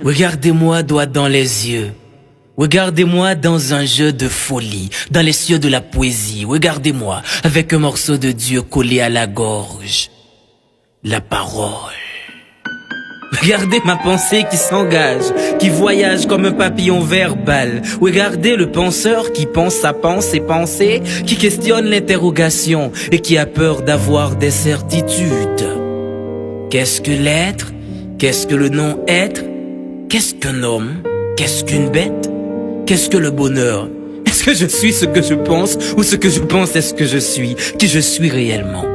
Regardez-moi droit dans les yeux. Regardez-moi dans un jeu de folie, dans les cieux de la poésie. Regardez-moi avec un morceau de Dieu collé à la gorge. La parole. Regardez ma pensée qui s'engage, qui voyage comme un papillon verbal. Regardez le penseur qui pense sa pensée, qui questionne l'interrogation et qui a peur d'avoir des certitudes. Qu'est-ce que l'être? Qu'est-ce que le non-être? Qu'est-ce qu'un homme? Qu'est-ce qu'une bête? Qu'est-ce que le bonheur? Est-ce que je suis ce que je pense ou ce que je pense est ce que je suis? Qui je suis réellement?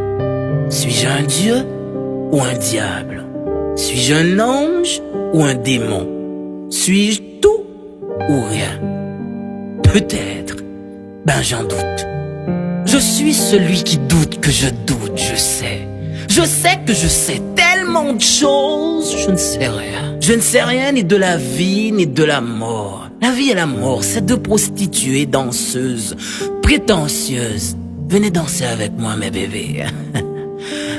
Suis-je un dieu ou un diable? Suis-je un ange ou un démon? Suis-je tout ou rien? Peut-être. Ben j'en doute. Je suis celui qui doute que je doute, je sais. Je sais que je sais tellement de choses, je ne sais rien. Je ne sais rien ni de la vie ni de la mort. La vie et la mort, c'est deux prostituées danseuses, prétentieuses. Venez danser avec moi mes bébés.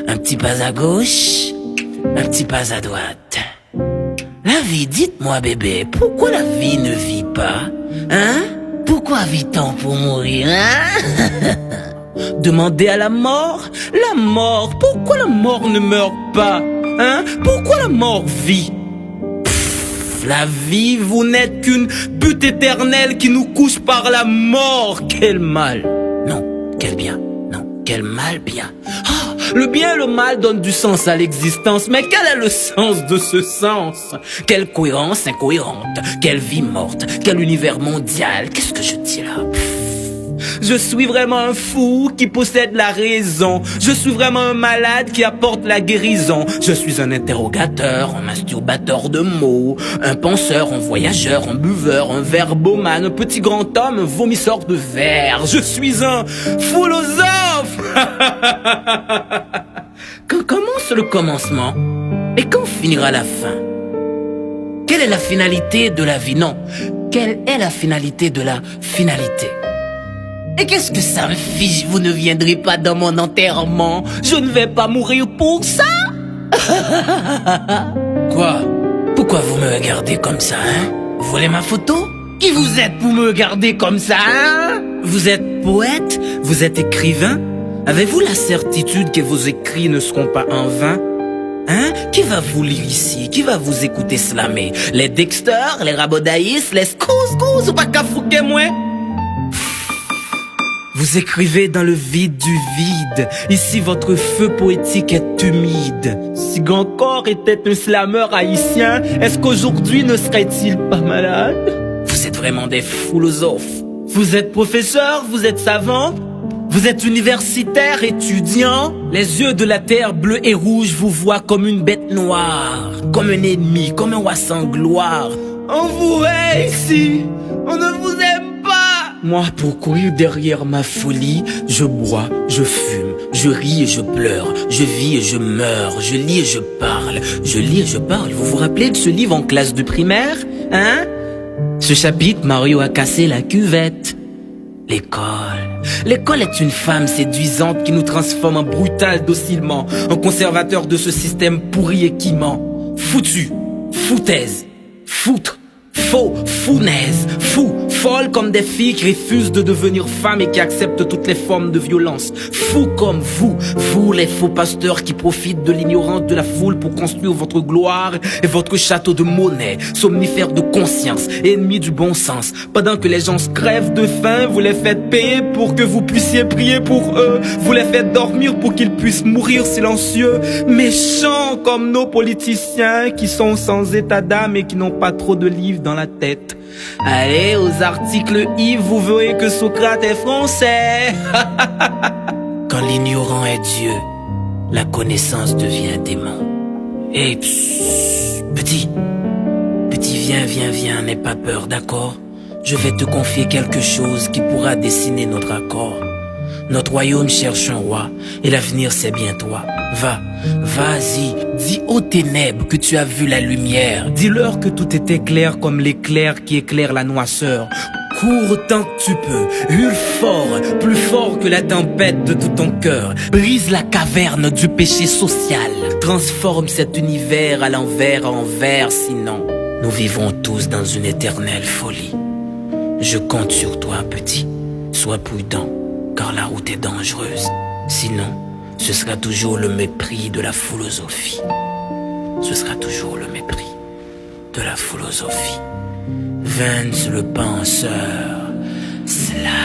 Un petit pas à gauche, un petit pas à droite. La vie, dites-moi bébé, pourquoi la vie ne vit pas? Hein? Pourquoi vit-on pour mourir, hein? Demandez à la mort, pourquoi la mort ne meurt pas? Hein? Pourquoi la mort vit? La vie, vous n'êtes qu'une butte éternelle qui nous couche par la mort. Quel mal! Non, quel bien! Non, quel mal bien! Ah, le bien et le mal donnent du sens à l'existence, mais quel est le sens de ce sens? Quelle cohérence incohérente, quelle vie morte, quel univers mondial, qu'est-ce que je dis là? Je suis vraiment un fou qui possède la raison. Je suis vraiment un malade qui apporte la guérison. Je suis un interrogateur, un masturbateur de mots, un penseur, un voyageur, un buveur, un verbomane, un petit grand homme, un vomisseur de verre. Je suis un philosophe. Quand commence le commencement et quand finira la fin? Quelle est la finalité de la vie? Non, quelle est la finalité de la finalité? Et qu'est-ce que ça me fiche? Vous ne viendrez pas dans mon enterrement. Je ne vais pas mourir pour ça. Quoi? Pourquoi vous me regardez comme ça, hein? Vous voulez ma photo? Qui vous êtes pour me regarder comme ça, hein? Vous êtes poète? Vous êtes écrivain? Avez-vous la certitude que vos écrits ne seront pas en vain? Hein? Qui va vous lire ici? Qui va vous écouter slammer? Les Dexter, les Rabodaïs, les Scous, ou pas qu'à fouquer moi? Vous écrivez dans le vide du vide. Ici, votre feu poétique est humide. Si Gancor était un slameur haïtien, est-ce qu'aujourd'hui ne serait-il pas malade? Vous êtes vraiment des philosophes. Vous êtes professeur, vous êtes savant, vous êtes universitaire, étudiant. Les yeux de la terre bleue et rouge vous voient comme une bête noire, comme un ennemi, comme un roi sans gloire. On vous hait ici, on ne vous aime. Moi, pour courir derrière ma folie, je bois, je fume, je ris et je pleure, je vis et je meurs, je lis et je parle, je lis et je parle. Vous vous rappelez de ce livre en classe de primaire, hein? Ce chapitre, Mario a cassé la cuvette. L'école. L'école est une femme séduisante qui nous transforme en brutal docilement, en conservateur de ce système pourri et qui ment. Foutu, foutaise, foutre. Faux, founaise, fou, folle comme des filles qui refusent de devenir femmes et qui acceptent toutes les formes de violence. Fou comme vous les faux pasteurs qui profitent de l'ignorance de la foule pour construire votre gloire et votre château de monnaie, somnifères de conscience, ennemis du bon sens. Pendant que les gens se crèvent de faim, vous les faites payer pour que vous puissiez prier pour eux. Vous les faites dormir pour qu'ils puissent mourir silencieux. Méchants comme nos politiciens qui sont sans état d'âme et qui n'ont pas trop de livres dans la tête. Allez, aux articles I, vous verrez que Socrate est français. Quand l'ignorant est Dieu, la connaissance devient démon. Et petit, viens, n'aie pas peur, d'accord? Je vais te confier quelque chose qui pourra dessiner notre accord. Notre royaume cherche un roi, et l'avenir c'est bien toi. Vas-y, dis aux ténèbres que tu as vu la lumière. Dis-leur que tout était clair comme l'éclair qui éclaire la noirceur. Cours autant que tu peux, hurle fort, plus fort que la tempête de tout ton cœur. Brise la caverne du péché social, transforme cet univers à l'envers en verre, sinon nous vivons tous dans une éternelle folie. Je compte sur toi, petit, sois prudent, car la route est dangereuse. Sinon, ce sera toujours le mépris de la philosophie. Ce sera toujours le mépris de la philosophie. Vance le penseur, Slash.